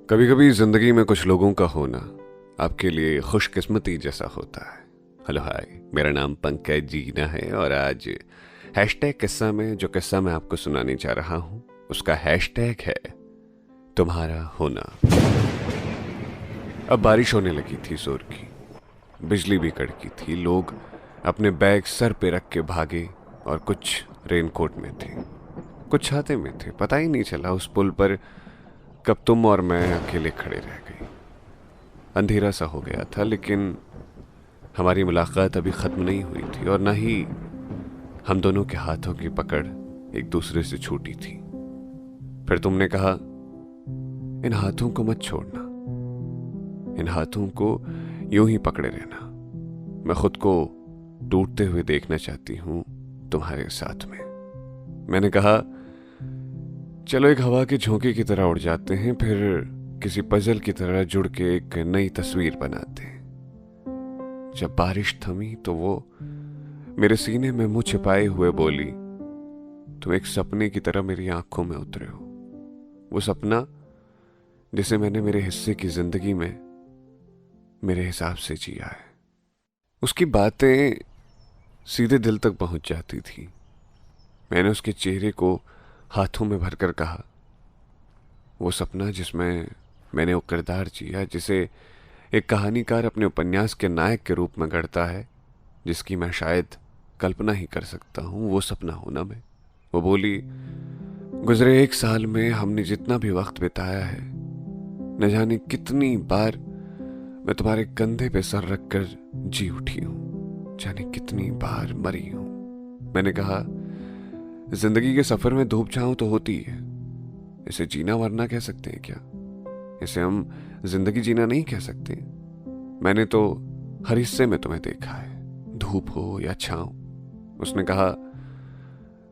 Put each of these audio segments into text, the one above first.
कभी कभी जिंदगी में कुछ लोगों का होना आपके लिए खुशकिस्मती जैसा होता है। हेलो हाय, मेरा नाम पंकज जीना है और आज हैशटैग किस्सा में जो किस्सा मैं आपको सुनाने जा रहा हूं उसका हैशटैग है तुम्हारा होना। अब बारिश होने लगी थी जोर की, बिजली भी कड़की थी, लोग अपने बैग सर पे रख के भागे और कुछ रेनकोट में थे, कुछ छाते में थे। पता ही नहीं चला उस पुल पर कब तुम और मैं अकेले खड़े रह गए। अंधेरा सा हो गया था, लेकिन हमारी मुलाकात अभी खत्म नहीं हुई थी और ना ही हम दोनों के हाथों की पकड़ एक दूसरे से छूटी थी। फिर तुमने कहा, इन हाथों को मत छोड़ना, इन हाथों को यूं ही पकड़े रहना। मैं खुद को टूटते हुए देखना चाहती हूं तुम्हारे साथ में। मैंने कहा, चलो एक हवा के झोंके की तरह उड़ जाते हैं, फिर किसी पजल की तरह जुड़ के एक नई तस्वीर बनाते हैं। जब बारिश थमी तो वो मेरे सीने में मुंह छिपाए हुए बोली, तुम एक सपने की तरह मेरी आंखों में उतरे हो। वो सपना जिसे मैंने मेरे हिस्से की जिंदगी में मेरे हिसाब से जिया है। उसकी बातें सीधे दिल तक पहुंच जाती थी। मैंने उसके चेहरे को हाथों में भरकर कहा, वो सपना जिसमें मैंने वो किरदार जिया जिसे एक कहानीकार अपने उपन्यास के नायक के रूप में गढ़ता है, जिसकी मैं शायद कल्पना ही कर सकता हूं, वो सपना हूं ना मैं। वो बोली, गुजरे एक साल में हमने जितना भी वक्त बिताया है, न जाने कितनी बार मैं तुम्हारे कंधे पे सर रखकर जी उठी हूं, जाने कितनी बार मरी हूं। मैंने कहा, जिंदगी के सफर में धूप छांव तो होती है, इसे जीना मरना कह सकते हैं क्या? इसे हम जिंदगी जीना नहीं कह सकते। मैंने तो हर हिस्से में तुम्हें देखा है, धूप हो या छांव। उसने कहा,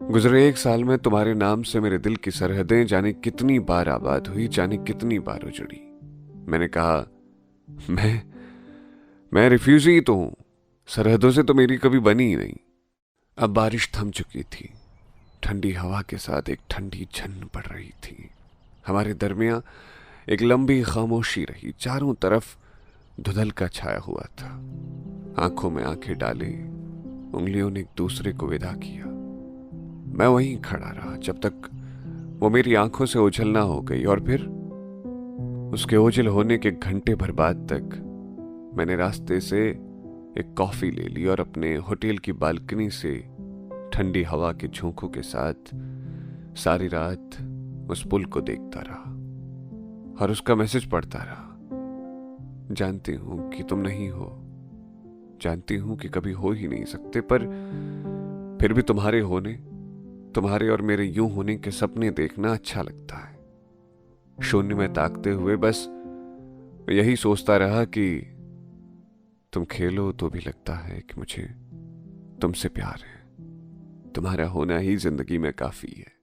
गुजरे एक साल में तुम्हारे नाम से मेरे दिल की सरहदें जाने कितनी बार आबाद हुई, जाने कितनी बार उजड़ी। मैंने कहा, मैं रिफ्यूजी तो हूं, सरहदों से तो मेरी कभी बनी ही नहीं। अब बारिश थम चुकी थी, ठंडी हवा के साथ एक ठंडी झन पड़ रही थी। हमारे दरमियां एक लंबी खामोशी रही, चारों तरफ धुंधल का छाया हुआ था। आंखों में आंखें डाले उंगलियों ने एक दूसरे को विदा किया। मैं वहीं खड़ा रहा जब तक वो मेरी आंखों से ओझल ना हो गई, और फिर उसके ओझल होने के घंटे भर बाद तक मैंने रास्ते से एक कॉफी ले ली और अपने होटल की बालकनी से ठंडी हवा के झोंकों के साथ सारी रात उस पुल को देखता रहा और उसका मैसेज पढ़ता रहा। जानती हूं कि तुम नहीं हो, जानती हूं कि कभी हो ही नहीं सकते, पर फिर भी तुम्हारे होने, तुम्हारे और मेरे यूं होने के सपने देखना अच्छा लगता है। शून्य में ताकते हुए बस यही सोचता रहा कि तुम खेलो तो भी लगता है कि मुझे तुमसे प्यार है। तुम्हारा होना ही जिंदगी में काफी है।